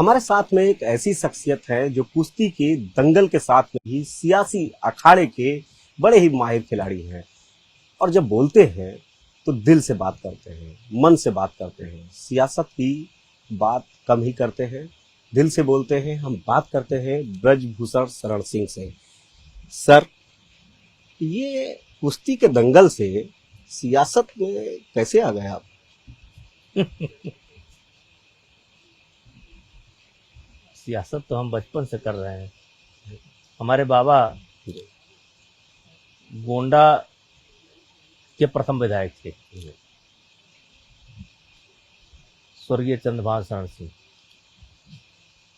हमारे साथ में एक ऐसी शख्सियत है जो कुश्ती के दंगल के साथ में ही सियासी अखाड़े के बड़े ही माहिर खिलाड़ी हैं। और जब बोलते हैं तो दिल से बात करते हैं, मन से बात करते हैं, सियासत की बात कम ही करते हैं, दिल से बोलते हैं। हम बात करते हैं ब्रजभूषण शरण सिंह से। सर, ये कुश्ती के दंगल से सियासत में कैसे आ गए आप? सियासत तो हम बचपन से कर रहे हैं। हमारे बाबा गोंडा के प्रथम विधायक थे, स्वर्गीय चंद्रभान शरण सिंह,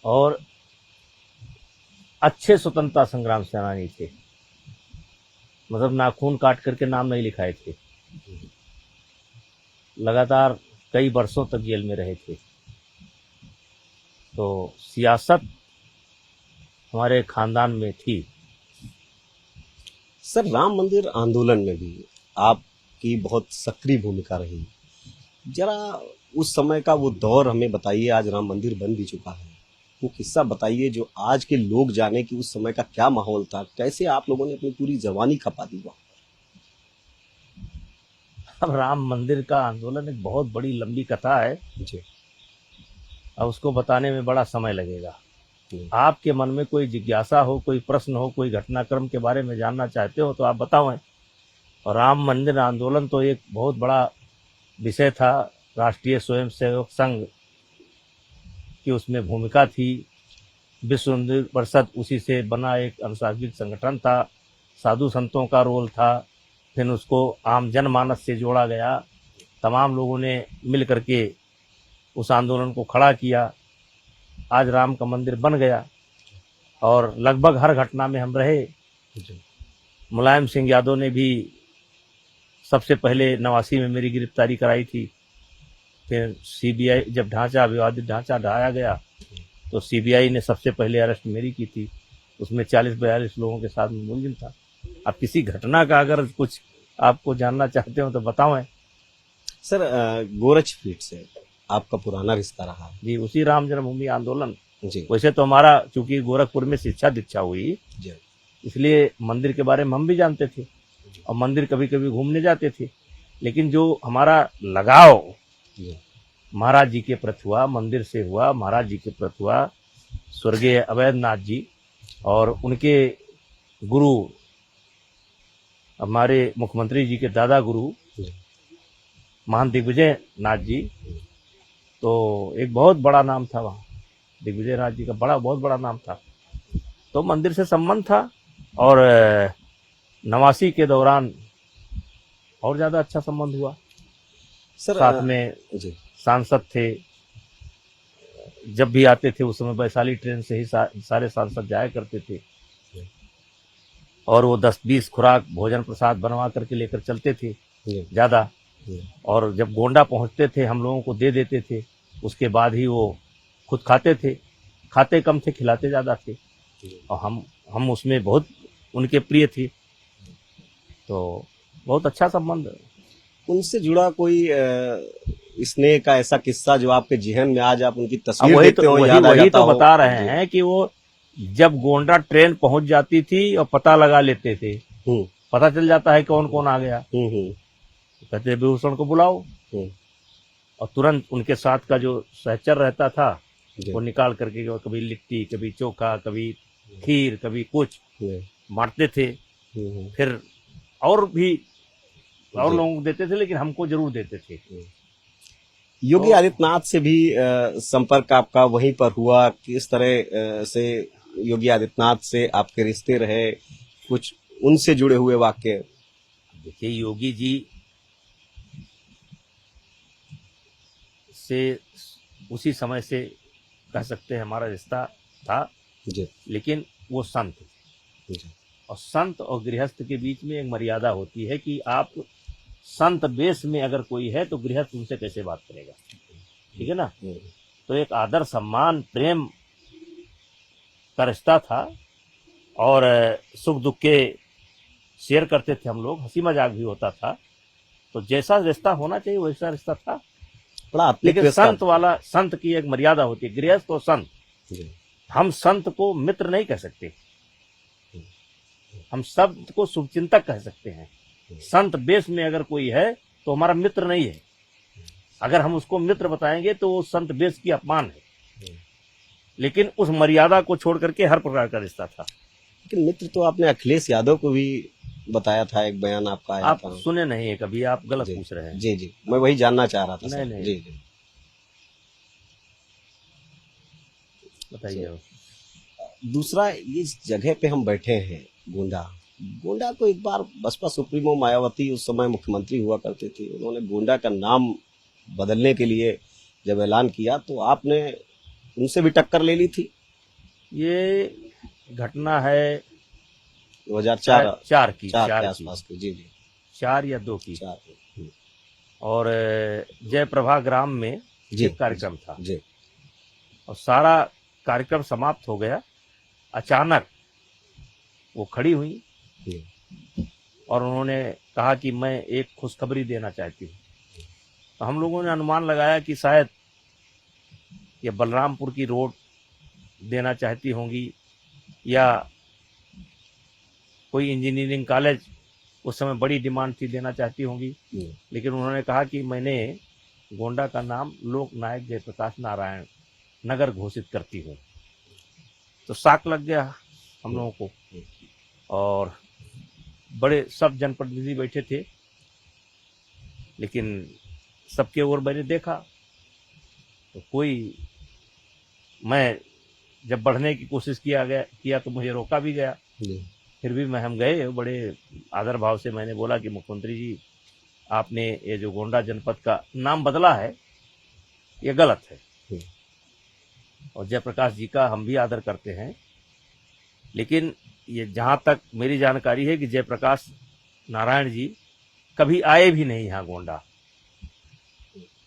और अच्छे स्वतंत्रता संग्राम सेनानी थे। मतलब नाखून काट करके नाम नहीं लिखाए थे। लगातार कई वर्षों तक जेल में रहे थे। तो सियासत हमारे खानदान में थी। सर, राम मंदिर आंदोलन में भी आपकी बहुत सक्रिय भूमिका रही। जरा उस समय का वो दौर हमें बताइए। आज राम मंदिर बन भी चुका है, वो किस्सा बताइए जो आज के लोग जाने कि उस समय का क्या माहौल था, कैसे आप लोगों ने अपनी पूरी जवानी खपा दी वहाँ अब राम मंदिर का आंदोलन एक बहुत बड़ी लंबी कथा है। जी। अब उसको बताने में बड़ा समय लगेगा। जी। आपके मन में कोई जिज्ञासा हो, कोई प्रश्न हो, कोई घटनाक्रम के बारे में जानना चाहते हो तो आप बताओ। और राम मंदिर आंदोलन तो एक बहुत बड़ा विषय था। राष्ट्रीय स्वयंसेवक संघ की उसमें भूमिका थी। विश्व हिंदू परिषद उसी से बना एक अनुशासित संगठन था। साधु संतों का रोल था। फिर उसको आम जनमानस से जोड़ा गया। तमाम लोगों ने मिल करके उस आंदोलन को खड़ा किया। आज राम का मंदिर बन गया और लगभग हर घटना में हम रहे। मुलायम सिंह यादव ने भी सबसे पहले 89 में मेरी गिरफ्तारी कराई थी। फिर सीबीआई, जब ढांचा विवादित ढांचा ढाया गया तो सीबीआई ने सबसे पहले अरेस्ट मेरी की थी। उसमें 40-42 लोगों के साथ में मुलजिम था। अब किसी घटना का अगर कुछ आपको जानना चाहते हो तो बताओ। सर, गोरच फीट से आपका पुराना रिश्ता रहा है। जी, उसी राम जन्मभूमि आंदोलन। जी। वैसे तो हमारा चूंकि गोरखपुर में शिक्षा दीक्षा हुई, जी। इसलिए मंदिर के बारे में हम भी जानते थे और मंदिर कभी कभी घूमने जाते थे। लेकिन जो हमारा लगाव महाराज जी के प्रति हुआ, मंदिर से हुआ, महाराज जी के प्रति हुआ, स्वर्गीय अवैधनाथ जी और उनके गुरु हमारे मुख्यमंत्री जी के दादा गुरु महान दिग्विजय नाथ जी, तो एक बहुत बड़ा नाम था वहाँ। दिग्विजय नाथ जी का बहुत बड़ा नाम था। तो मंदिर से संबंध था। और 89 के दौरान और ज़्यादा अच्छा संबंध हुआ। सर, साथ में सांसद थे। जब भी आते थे उस समय वैशाली ट्रेन से ही सारे सांसद जाया करते थे और वो 10-20 खुराक भोजन प्रसाद बनवा करके लेकर चलते थे ज़्यादा। और जब गोंडा पहुंचते थे हम लोगों को दे देते थे। उसके बाद ही वो खुद खाते थे। खाते कम थे, खिलाते ज़्यादा थे। और हम उसमें बहुत उनके प्रिय थे। तो बहुत अच्छा संबंध। उनसे जुड़ा कोई स्नेह का ऐसा किस्सा जो आपके जेहन में आज आप उनकी तस्वीर देखते हो, याद आ जाता तो हो? बता रहे हैं कि वो जब गोंडा ट्रेन पहुंच जाती थी और पता लगा लेते थे। पता चल जाता है कौन कौन आ गया। तो कहते विभूषण को बुलाओ और तुरंत उनके साथ का जो सहचर रहता था वो निकाल करके कभी लिट्टी, कभी चोखा, कभी खीर, कभी कुछ बांटते थे। फिर और भी और लोगों को देते थे, लेकिन हमको जरूर देते थे। योगी आदित्यनाथ से भी संपर्क आपका वहीं पर हुआ? किस तरह से योगी आदित्यनाथ से आपके रिश्ते रहे? कुछ उनसे जुड़े हुए वाक्य? देखिए, योगी जी से उसी समय से कह सकते हैं हमारा रिश्ता था जी। लेकिन वो संत थे। और संत और गृहस्थ के बीच में एक मर्यादा होती है कि आप संत बेस में अगर कोई है तो गृहस्थ उनसे कैसे बात करेगा। ठीक है ना। तो एक आदर, सम्मान, प्रेम का रिश्ता था और सुख दुख के शेयर करते थे हम लोग। हंसी मजाक भी होता था। तो जैसा रिश्ता होना चाहिए वैसा रिश्ता था। बड़ा अपने लेकिन पेश का- संत वाला, संत की एक मर्यादा होती है, गृहस्थ और संत। जी, हम संत को मित्र नहीं कह सकते, हम संत को शुभचिंतक कह सकते हैं। संत बेस में अगर कोई है तो हमारा मित्र नहीं है। अगर हम उसको मित्र बताएंगे तो वो संत बेस की अपमान है। लेकिन उस मर्यादा को छोड़ करके हर प्रकार का रिश्ता था। लेकिन मित्र तो आपने अखिलेश यादव को भी बताया था, एक बयान आपका आया आप था। सुने नहीं है कभी, आप गलत जी, पूछ रहे हैं। जी जी, मैं वही जानना चाह रहा था नहीं, सर। नहीं। जी जी, बताइए। दूसरा, इस जगह पे हम बैठे हैं गोंडा, गोंडा को एक बार बसपा सुप्रीमो मायावती उस समय मुख्यमंत्री हुआ करते थे, उन्होंने गोंडा का नाम बदलने के लिए जब ऐलान किया तो आपने उनसे भी टक्कर ले ली थी। ये घटना है 2004 चार की, चार चार के की, आसपास की। जी जी, 4 या 2 की। 4। और जयप्रभा ग्राम में जी एक कार्यक्रम था जी और सारा कार्यक्रम समाप्त हो गया। अचानक वो खड़ी हुई जी, और उन्होंने कहा कि मैं एक खुशखबरी देना चाहती हूँ। तो हम लोगों ने अनुमान लगाया कि शायद ये बलरामपुर की रोड देना चाहती होंगी या कोई इंजीनियरिंग कॉलेज, उस समय बड़ी डिमांड थी, देना चाहती होंगी। लेकिन उन्होंने कहा कि मैंने गोंडा का नाम लोक नायक जयप्रकाश नारायण नगर घोषित करती हूँ। तो शॉक लग गया हम लोगों को और बड़े सब जनप्रतिनिधि बैठे थे। लेकिन सबके ओर मैंने देखा तो कोई, मैं जब बढ़ने की कोशिश किया तो मुझे रोका भी गया। जी फिर भी हम गए, बड़े आदर भाव से मैंने बोला कि मुख्यमंत्री जी, आपने ये जो गोंडा जनपद का नाम बदला है ये गलत है और जयप्रकाश जी का हम भी आदर करते हैं। लेकिन ये जहाँ तक मेरी जानकारी है कि जयप्रकाश नारायण जी कभी आए भी नहीं यहाँ गोंडा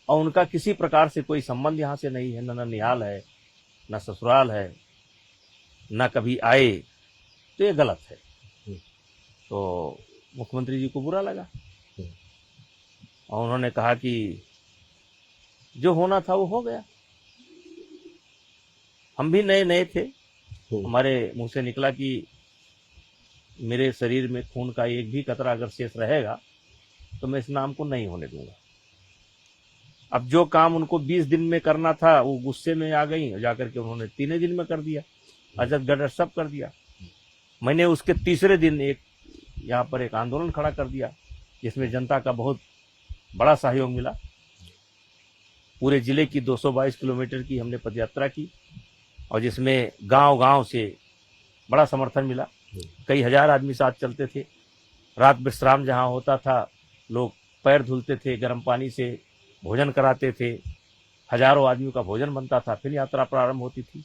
और उनका किसी प्रकार से कोई संबंध यहाँ से नहीं है, न ननिहाल है न ससुराल है, न कभी आए। तो ये गलत है। तो मुख्यमंत्री जी को बुरा लगा और उन्होंने कहा कि जो होना था वो हो गया। हम भी नए नए थे, हमारे मुंह से निकला कि मेरे शरीर में खून का एक भी कतरा अगर शेष रहेगा तो मैं इस नाम को नहीं होने दूंगा। अब जो काम उनको 20 दिन में करना था वो गुस्से में आ गई, जाकर के उन्होंने 3 दिन में कर दिया, अजद गदर सब कर दिया। मैंने उसके तीसरे दिन एक यहाँ पर एक आंदोलन खड़ा कर दिया जिसमें जनता का बहुत बड़ा सहयोग मिला। पूरे जिले की 222 किलोमीटर की हमने पदयात्रा की और जिसमें गांव-गांव से बड़ा समर्थन मिला। कई हजार आदमी साथ चलते थे। रात विश्राम जहाँ होता था लोग पैर धुलते थे, गर्म पानी से भोजन कराते थे, हजारों आदमियों का भोजन बनता था। फिर यात्रा प्रारंभ होती थी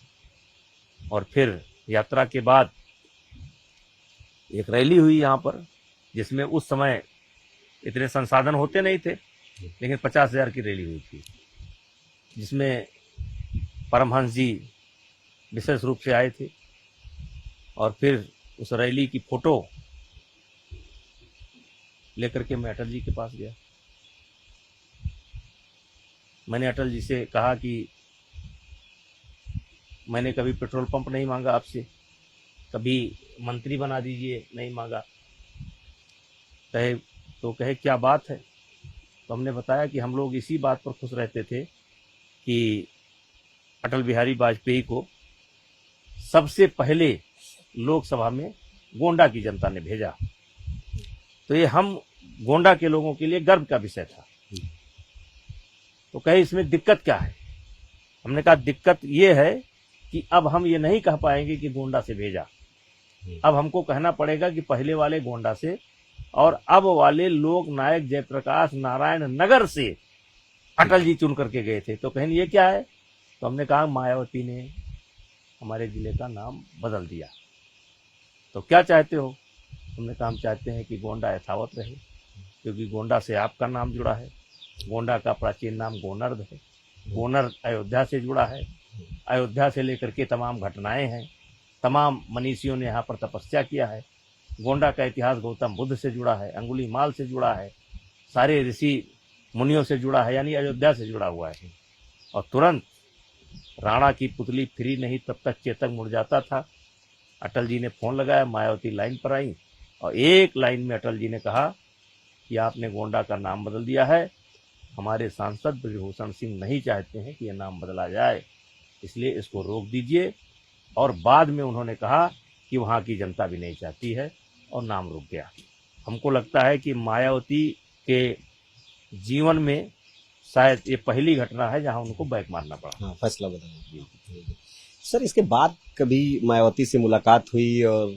और फिर यात्रा के बाद एक रैली हुई यहाँ पर, जिसमें उस समय इतने संसाधन होते नहीं थे, लेकिन 50,000 की रैली हुई थी, जिसमें परमहंस जी विशेष रूप से आए थे। और फिर उस रैली की फोटो लेकर के मैं अटल जी के पास गया। मैंने अटल जी से कहा कि मैंने कभी पेट्रोल पंप नहीं मांगा आपसे, कभी मंत्री बना दीजिए नहीं मांगा। कहे क्या बात है? तो हमने बताया कि हम लोग इसी बात पर खुश रहते थे कि अटल बिहारी वाजपेयी को सबसे पहले लोकसभा में गोंडा की जनता ने भेजा। तो ये हम गोंडा के लोगों के लिए गर्व का विषय था। तो कहे इसमें दिक्कत क्या है? हमने कहा दिक्कत ये है कि अब हम ये नहीं कह पाएंगे कि गोंडा से भेजा, अब हमको कहना पड़ेगा कि पहले वाले गोंडा से और अब वाले लोक नायक जयप्रकाश नारायण नगर से अटल जी चुन करके गए थे। तो कहें ये क्या है? तो हमने कहा मायावती ने हमारे जिले का नाम बदल दिया। तो क्या चाहते हो? हमने कहा हम चाहते हैं कि गोंडा यथावत रहे, क्योंकि गोंडा से आपका नाम जुड़ा है। गोंडा का प्राचीन नाम गोनर्द है। गोनर्द अयोध्या से जुड़ा है। अयोध्या से लेकर के तमाम घटनाएं हैं, तमाम मनीषियों ने यहाँ पर तपस्या किया है। गोंडा का इतिहास गौतम बुद्ध से जुड़ा है, अंगुली माल से जुड़ा है। सारे ऋषि मुनियों से जुड़ा है, यानी अयोध्या से जुड़ा हुआ है। और तुरंत राणा की पुतली फ्री नहीं तब तक चेतक मुड़ जाता था। अटल जी ने फोन लगाया, मायावती लाइन पर आई और एक लाइन में अटल जी ने कहा कि आपने गोंडा का नाम बदल दिया है, हमारे सांसद ब्रजभूषण सिंह नहीं चाहते हैं कि यह नाम बदला जाए, इसलिए इसको रोक दीजिए। और बाद में उन्होंने कहा कि वहाँ की जनता भी नहीं चाहती है और नाम रुक गया। हमको लगता है कि मायावती के जीवन में शायद ये पहली घटना है जहाँ उनको बैक मारना पड़ा। हाँ, फैसला बदला। सर, इसके बाद कभी मायावती से मुलाकात हुई और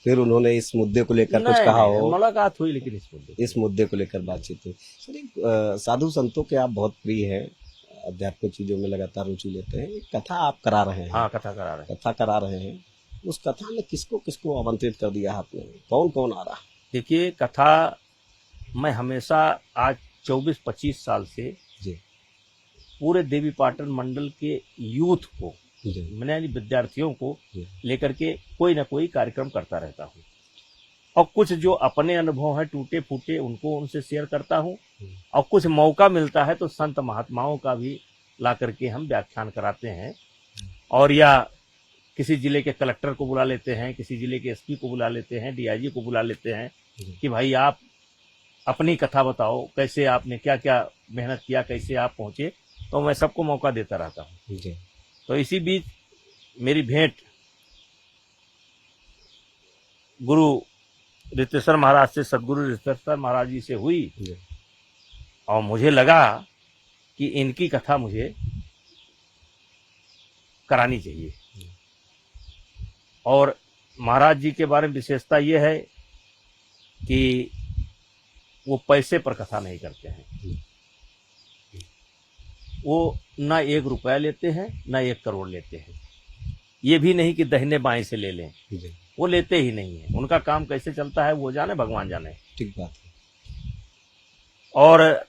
फिर उन्होंने इस मुद्दे को लेकर कुछ कहा हो? मुलाकात हुई, लेकिन इस मुद्दे को लेकर बातचीत हुई। सर, एक साधु संतों के आप बहुत प्रिय हैं, आध्यात्मिक चीजों में लगातार रुचि लेते हैं, एक कथा आप करा रहे हैं। हाँ, कथा करा रहे हैं। उस कथा में किसको किसको आमंत्रित कर दिया आपने, कौन कौन आ रहा? देखिए, कथा मैं हमेशा आज 24-25 साल से जी पूरे देवी पाटन मंडल के यूथ को, मैंने यानी विद्यार्थियों को लेकर के कोई ना कोई कार्यक्रम करता रहता हूँ। और कुछ जो अपने अनुभव है टूटे फूटे उनको उनसे शेयर करता हूँ, और कुछ मौका मिलता है तो संत महात्माओं का भी ला करके हम व्याख्यान कराते हैं। और या किसी जिले के कलेक्टर को बुला लेते हैं, किसी जिले के एसपी को बुला लेते हैं, डीआईजी को बुला लेते हैं कि भाई आप अपनी कथा बताओ, कैसे आपने क्या क्या मेहनत किया, कैसे आप पहुंचे। तो मैं सबको मौका देता रहता हूँ। तो इसी बीच मेरी भेंट गुरु रितेश्वर महाराज से, सदगुरु रितेश्वर महाराज जी से हुई और मुझे लगा कि इनकी कथा मुझे करानी चाहिए। और महाराज जी के बारे में विशेषता ये है कि वो पैसे पर कथा नहीं करते हैं। वो ना 1 रुपया लेते हैं, ना 1 करोड़ लेते हैं। ये भी नहीं कि दाहिने बाएं से ले लें, वो लेते ही नहीं है। उनका काम कैसे चलता है वो जाने, भगवान जाने। ठीक बात है। और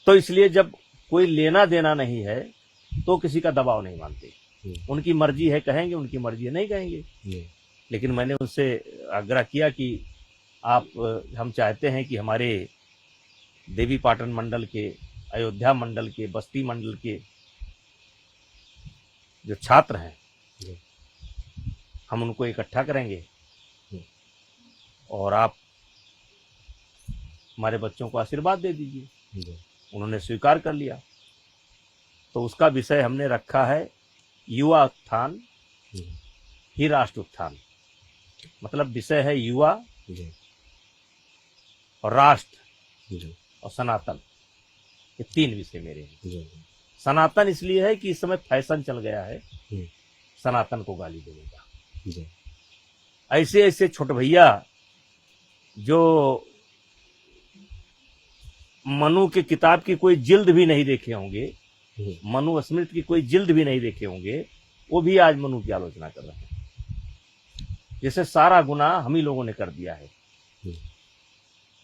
तो इसलिए जब कोई लेना देना नहीं है तो किसी का दबाव नहीं मानते। उनकी मर्जी है कहेंगे, उनकी मर्जी है नहीं कहेंगे। लेकिन मैंने उनसे आग्रह किया कि आप, हम चाहते हैं कि हमारे देवी पाटन मंडल के, अयोध्या मंडल के, बस्ती मंडल के जो छात्र हैं हम उनको इकट्ठा करेंगे और आप हमारे बच्चों को आशीर्वाद दे दीजिए। उन्होंने स्वीकार कर लिया। तो उसका विषय हमने रखा है युवा उत्थान ही राष्ट्र उत्थान। मतलब विषय है युवा और राष्ट्र और सनातन, ये 3 विषय मेरे हैं। सनातन इसलिए है कि इस समय फैशन चल गया है सनातन को गाली देने का। ऐसे ऐसे छोटे भैया जो मनु की किताब की कोई जिल्द भी नहीं देखे होंगे, मनु स्मृति की कोई जिल्द भी नहीं देखे होंगे, वो भी आज मनु की आलोचना कर रहे हैं। जैसे सारा गुनाह हम ही लोगों ने कर दिया है।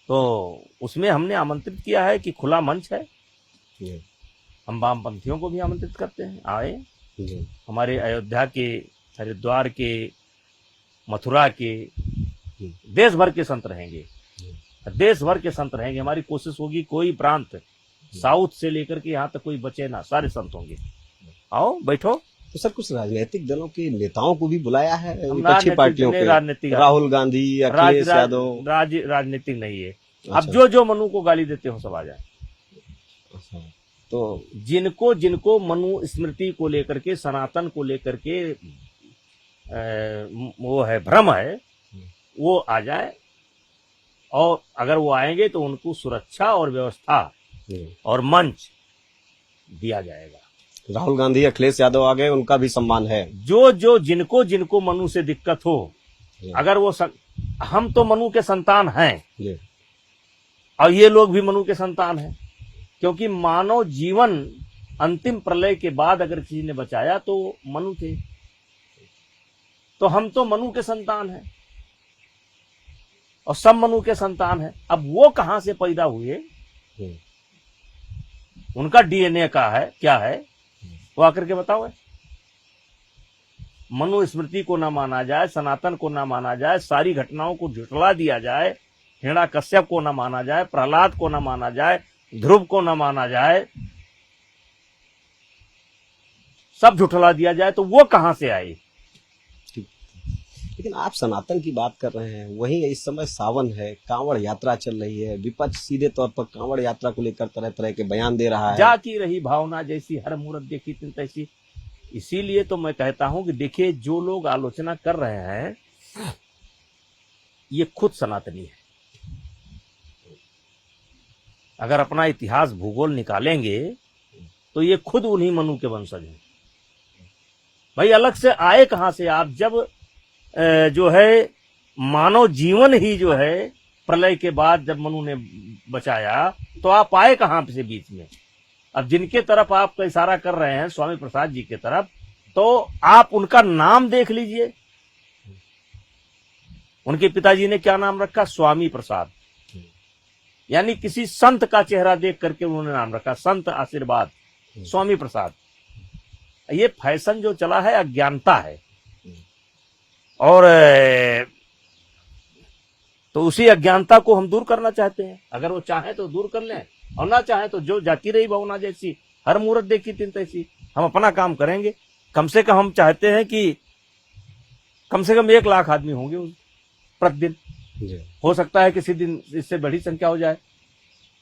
तो उसमें हमने आमंत्रित किया है कि खुला मंच है, हम वामपंथियों को भी आमंत्रित करते हैं, आए। हमारे अयोध्या के, हरिद्वार के, मथुरा के, देश भर के संत रहेंगे, देश भर के संत रहेंगे। हमारी कोशिश होगी कोई प्रांत साउथ से लेकर के यहाँ तक कोई बचे ना, सारे संत होंगे। आओ बैठो। तो सर, कुछ राजनीतिक दलों के नेताओं को भी बुलाया है? विपक्षी पार्टियों के, राजनीतिक, राहुल गांधी, अखिलेश यादव? राजनीतिक नहीं है। अब जो मनु को गाली देते हो सब आ जाए। तो जिनको मनु स्मृति को लेकर के, सनातन को लेकर के वो है भ्रम है, वो आ जाए। और अगर वो आएंगे तो उनको सुरक्षा और व्यवस्था और मंच दिया जाएगा। राहुल गांधी, अखिलेश यादव आ गए, उनका भी सम्मान है। जिनको मनु से दिक्कत हो, अगर वो हम तो मनु के संतान हैं और ये लोग भी मनु के संतान हैं, क्योंकि मानव जीवन अंतिम प्रलय के बाद अगर किसी ने बचाया तो मनु थे। तो हम तो मनु के संतान हैं और सब मनु के संतान हैं। अब वो कहां से पैदा हुए, उनका डीएनए का है क्या है, वो आकर के बताओ। मनु स्मृति को ना माना जाए, सनातन को ना माना जाए, सारी घटनाओं को झुठला दिया जाए, हिरण्याकश्यप को ना माना जाए, प्रहलाद को ना माना जाए, ध्रुव को न माना जाए, सब झुठला दिया जाए, तो वो कहां से आए? लेकिन आप सनातन की बात कर रहे हैं, वहीं इस समय सावन है, कांवड़ यात्रा चल रही है, विपक्ष सीधे तौर पर कांवड़ यात्रा को लेकर तरह तरह के बयान दे रहा है। जाती रही भावना जैसी, हर मूरत देखी तिन तैसी। इसीलिए तो मैं कहता हूं कि देखिए, जो लोग आलोचना कर रहे हैं ये खुद सनातनी है। अगर अपना इतिहास भूगोल निकालेंगे तो ये खुद उन्हीं मनु के वंशज हैं। भाई अलग से आए कहां से आप? जब जो है मानव जीवन ही जो है प्रलय के बाद जब मनु ने बचाया, तो आप आए कहां से बीच में? अब जिनके तरफ आप इशारा कर रहे हैं, स्वामी प्रसाद जी के तरफ, तो आप उनका नाम देख लीजिए। उनके पिताजी ने क्या नाम रखा? स्वामी प्रसाद। यानी किसी संत का चेहरा देख करके उन्होंने नाम रखा, संत आशीर्वाद, स्वामी प्रसाद। ये फैशन जो चला है अज्ञानता है, और तो उसी अज्ञानता को हम दूर करना चाहते हैं। अगर वो चाहे तो दूर कर लें, और ना चाहे तो जो जाती रही भावना जैसी, हर मूरत देखी तिन तैसी। हम अपना काम करेंगे। कम से कम हम चाहते हैं कि कम से कम 1 लाख आदमी होंगे प्रतिदिन। हो सकता है किसी दिन इससे बड़ी संख्या हो जाए।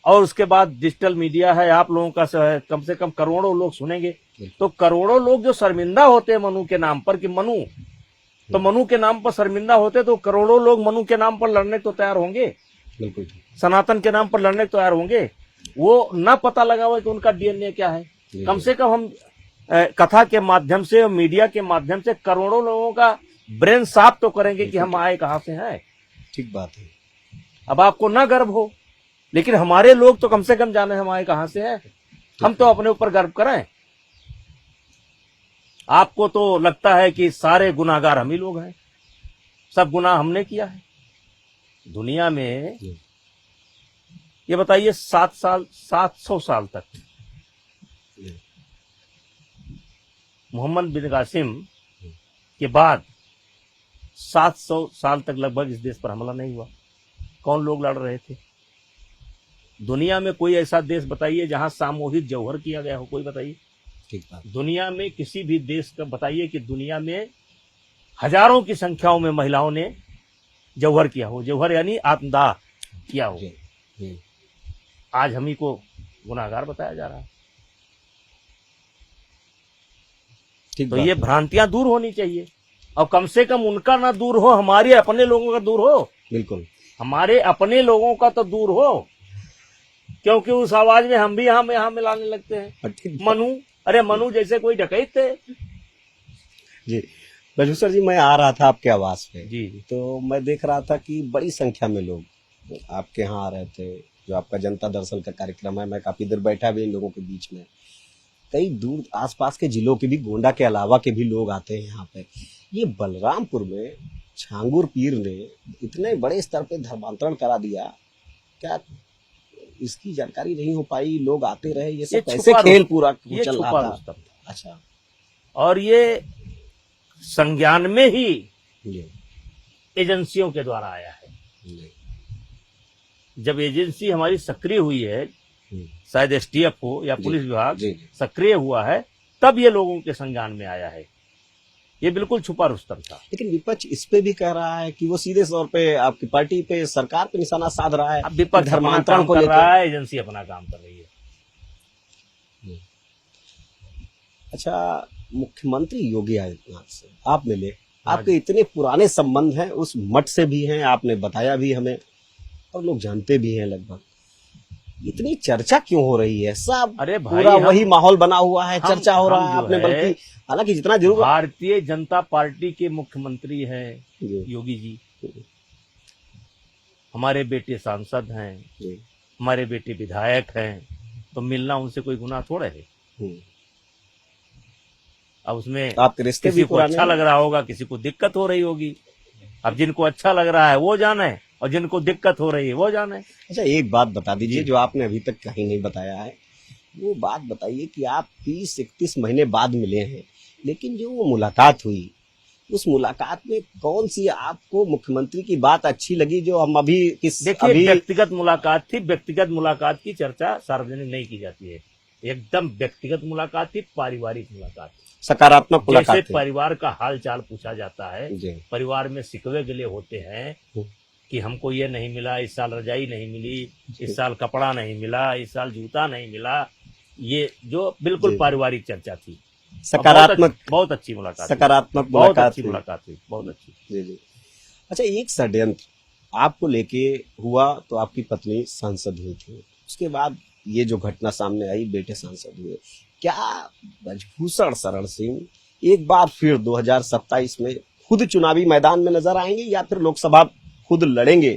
और उसके बाद डिजिटल मीडिया है, आप लोगों का कम से कम करोड़ों लोग सुनेंगे। तो करोड़ों लोग जो शर्मिंदा होते हैं मनु के नाम पर, कि मनु, तो मनु के नाम पर शर्मिंदा होते, तो करोड़ों लोग मनु के नाम पर लड़ने को तैयार होंगे, बिल्कुल सनातन के नाम पर लड़ने को तैयार होंगे। वो ना पता लगा हुआ कि उनका डीएनए क्या है। कम से कम हम कथा के माध्यम से और मीडिया के माध्यम से करोड़ों लोगों का ब्रेन साफ तो करेंगे कि हम आए कहां से हैं। ठीक बात है। अब आपको ना गर्व हो, लेकिन हमारे लोग तो कम से कम जाने हम आए कहां से हैं। हम तो अपने ऊपर गर्व करें। आपको तो लगता है कि सारे गुनाहगार हम ही लोग हैं, सब गुनाह हमने किया है। दुनिया में ये बताइए 700 साल तक मोहम्मद बिन कासिम के बाद 700 साल तक लगभग इस देश पर हमला नहीं हुआ। कौन लोग लड़ रहे थे? दुनिया में कोई ऐसा देश बताइए जहां सामूहिक जौहर किया गया हो? कोई बताइए। ठीक बात। दुनिया में किसी भी देश का बताइए कि दुनिया में हजारों की संख्याओं में महिलाओं ने जौहर किया हो। जौहर यानी आत्मदाह किया हो। आज हम ही को गुनाहगार बताया जा रहा है। तो ये भ्रांतियां दूर होनी चाहिए, और कम से कम उनका ना दूर हो, हमारे अपने लोगों का दूर हो। बिल्कुल, हमारे अपने लोगों का तो दूर हो, क्योंकि उस आवाज में हम भी यहाँ मिलाने लगते हैं। मनु, अरे मनु जैसे कोई डकैत थे। जी रजू सर जी, मैं आ रहा था आपके आवास पे जी, तो मैं देख रहा था कि बड़ी संख्या में लोग आपके यहाँ आ रहे थे। जो आपका जनता दर्शन का कार्यक्रम है, मैं काफी देर बैठा भी इन लोगों के बीच में। कई दूर आसपास के जिलों के भी, गोंडा के अलावा के भी लोग आते हैं यहाँ पे। ये बलरामपुर में छांगुर पीर ने इतने बड़े स्तर पे धर्मांतरण करा दिया, क्या इसकी जानकारी नहीं हो पाई? लोग आते रहे, ये सब कैसे खेल पूरा चल रहा था? अच्छा, और ये संज्ञान में ही एजेंसियों के द्वारा आया है। जब एजेंसी हमारी सक्रिय हुई है, शायद एसटीएफ हो या पुलिस विभाग सक्रिय हुआ है, तब ये लोगों के संज्ञान में आया है। ये बिल्कुल छुपा रुस्तम था। लेकिन विपक्ष इस पे भी कह रहा है कि वो सीधे तौर पे आपकी पार्टी पे, सरकार पे निशाना साध रहा है। विपक्ष धर्मांतरण को कर रहा है, एजेंसी अपना काम कर रही है। अच्छा, मुख्यमंत्री योगी आदित्यनाथ से आप मिले, आपके इतने पुराने संबंध हैं, उस मठ से भी हैं, आपने बताया भी हमें, और लोग जानते भी हैं लगभग। इतनी चर्चा क्यों हो रही है? सब अरे भाई, पूरा वही माहौल बना हुआ है, चर्चा हो रहा है आपने, बल्कि हालांकि जितना जरूर भारतीय जनता पार्टी के मुख्यमंत्री हैं योगी जी, हमारे बेटे सांसद हैं, हमारे बेटे विधायक हैं, तो मिलना उनसे कोई गुनाह थोड़ा है। अब उसमें आपके रिश्ते किसी को अच्छा लग रहा होगा, किसी को दिक्कत हो रही होगी। अब जिनको अच्छा लग रहा है वो जाने, और जिनको दिक्कत हो रही है वो जाने। अच्छा, एक बात बता दीजिए जो आपने अभी तक कहीं नहीं बताया है, वो बात बताइए कि आप 30-31 महीने बाद मिले हैं, लेकिन जो वो मुलाकात हुई, उस मुलाकात में कौन सी आपको मुख्यमंत्री की बात अच्छी लगी जो हम अभी देखिए, व्यक्तिगत मुलाकात थी। व्यक्तिगत मुलाकात की चर्चा सार्वजनिक नहीं की जाती है। एकदम व्यक्तिगत मुलाकात थी, पारिवारिक मुलाकात थी। सकारात्मक मुलाकात जैसे थी। परिवार का हाल चाल पूछा जाता है, जी। परिवार में सिकवे गिले होते हैं कि हमको ये नहीं मिला, इस साल रजाई नहीं मिली, इस साल कपड़ा नहीं मिला, इस साल जूता नहीं मिला, ये जो बिल्कुल पारिवारिक चर्चा थी। सकारात्मक, बहुत अच्छी मुलाकात, सकारात्मक बहुत अच्छी मुलाकात हुई, बहुत अच्छी। जी जी। अच्छा, एक षड्यंत्र आपको लेके हुआ तो आपकी पत्नी सांसद हुई थी, उसके बाद ये जो घटना सामने आई, बेटे सांसद हुए, क्या ब्रजभूषण शरण सिंह एक बार फिर 2027 में खुद चुनावी मैदान में नजर आएंगे या फिर लोकसभा खुद लड़ेंगे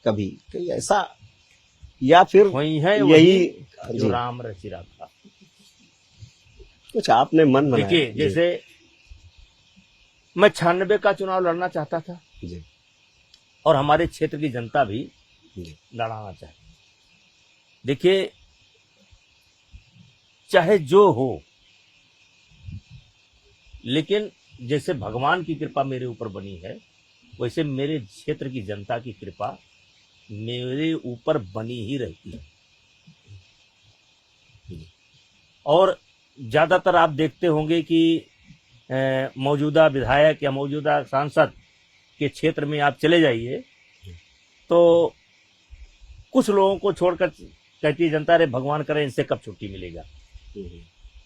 कभी, कहीं ऐसा, या फिर वही है यही जो राम रचिरा था? कुछ आपने मन बनाया? देखिए, जैसे मैं 96 का चुनाव लड़ना चाहता था जी, और हमारे क्षेत्र की जनता भी लड़ाना चाहती। देखिए, चाहे जो हो, लेकिन जैसे भगवान की कृपा मेरे ऊपर बनी है, वैसे मेरे क्षेत्र की जनता की कृपा मेरे ऊपर बनी ही रहती है। और ज्यादातर आप देखते होंगे कि मौजूदा विधायक या मौजूदा सांसद के क्षेत्र में आप चले जाइए तो कुछ लोगों को छोड़कर कहती है जनता, अरे भगवान करे इनसे कब छुट्टी मिलेगा।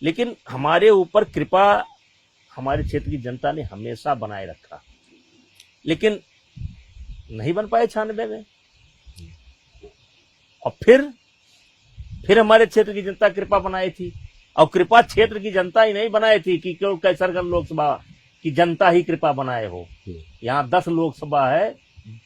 लेकिन हमारे ऊपर कृपा हमारे क्षेत्र की जनता ने हमेशा बनाए रखा, लेकिन नहीं बन पाए 96 में। और फिर हमारे क्षेत्र की जनता कृपा बनाई थी, और कृपा क्षेत्र की जनता ही नहीं बनाई थी कि क्यों कैसरगंज लोकसभा की जनता ही कृपा बनाए हो। यहाँ 10 लोकसभा है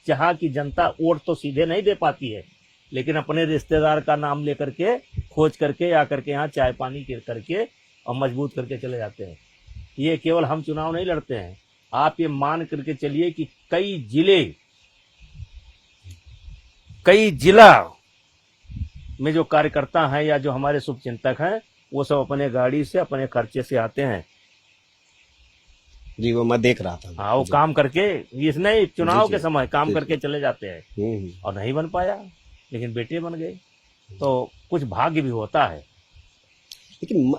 जहां की जनता वोट तो सीधे नहीं दे पाती है, लेकिन अपने रिश्तेदार का नाम लेकर के, खोज करके आकर के यहाँ चाय पानी करके और मजबूत करके चले जाते हैं। ये केवल हम चुनाव नहीं लड़ते हैं, आप ये मान करके चलिए कि कई जिला में जो कार्यकर्ता हैं या जो हमारे शुभचिंतक हैं, वो सब अपने गाड़ी से अपने खर्चे से आते हैं। जी, वो मैं देख रहा था। हाँ, वो काम करके, इसने चुनाव के समय काम करके चले जाते हैं और नहीं बन पाया, लेकिन बेटे बन गए। तो कुछ भाग्य भी होता है। लेकिन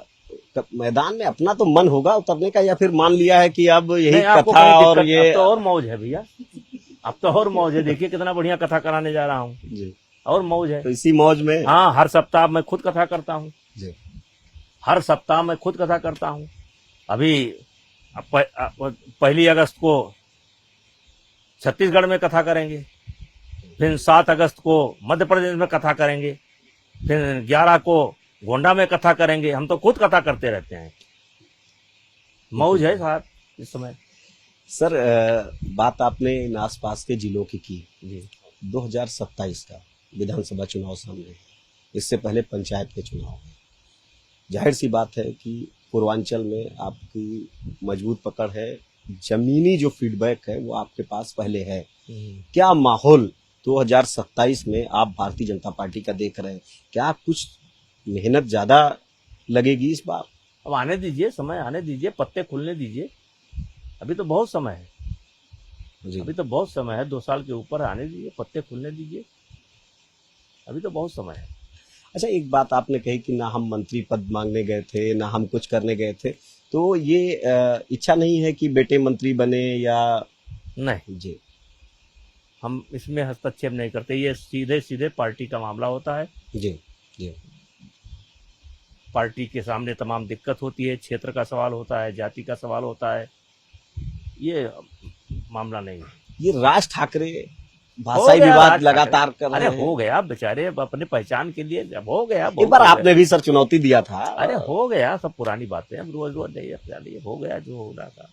मैदान में अपना तो मन होगा उतरने का, या फिर मान लिया है कि अब यही कथा और ये अब तो और मौज है भैया, अब तो और मौज है। देखिए कितना बढ़िया कथा कराने जा रहा हूँ जी, और मौज है। तो इसी मौज में, हाँ, हर सप्ताह मैं खुद कथा करता हूँ जी, हर सप्ताह मैं खुद कथा करता हूँ। अभी 1 अगस्त को छत्तीसगढ़ में कथा करेंगे, फिर 7 अगस्त को मध्य प्रदेश में कथा करेंगे, फिर 11 को गोंडा में कथा करेंगे। हम तो खुद कथा करते रहते हैं, मौज है साहब इस समय। सर, बात आपने इन आसपास के जिलों की जी। 2027 का विधानसभा चुनाव सामने है, इससे पहले पंचायत के चुनाव है। जाहिर सी बात है कि पूर्वांचल में आपकी मजबूत पकड़ है, जमीनी जो फीडबैक है वो आपके पास पहले है। क्या माहौल 2027 में आप भारतीय जनता पार्टी का देख रहे हैं? क्या कुछ मेहनत ज्यादा लगेगी इस बार? अब आने दीजिए, समय आने दीजिए, पत्ते खुलने दीजिए, अभी तो बहुत समय है जी। अभी तो बहुत समय है, 2 साल के ऊपर आने दीजिए, पत्ते खुलने दीजिए, अभी तो बहुत समय है। अच्छा, एक बात आपने कही कि ना हम मंत्री पद मांगने गए थे, ना हम कुछ करने गए थे, तो ये इच्छा नहीं है कि बेटे मंत्री बने या नहीं जी, हम इसमें हस्तक्षेप नहीं करते। ये सीधे सीधे पार्टी का मामला होता है जी जी। पार्टी के सामने तमाम दिक्कत होती है, क्षेत्र का सवाल होता है, जाति का सवाल होता है, ये मामला नहीं है। ये राज ठाकरे भाषाई विवाद लगातार कर रहे हैं। अरे हो गया बेचारे, अपने पहचान के लिए जब हो गया। एक बार आपने भी सर चुनौती दिया था। अरे हो गया, सब पुरानी बातें, अब रोज रोज नहीं, हो गया जो हो रहा था।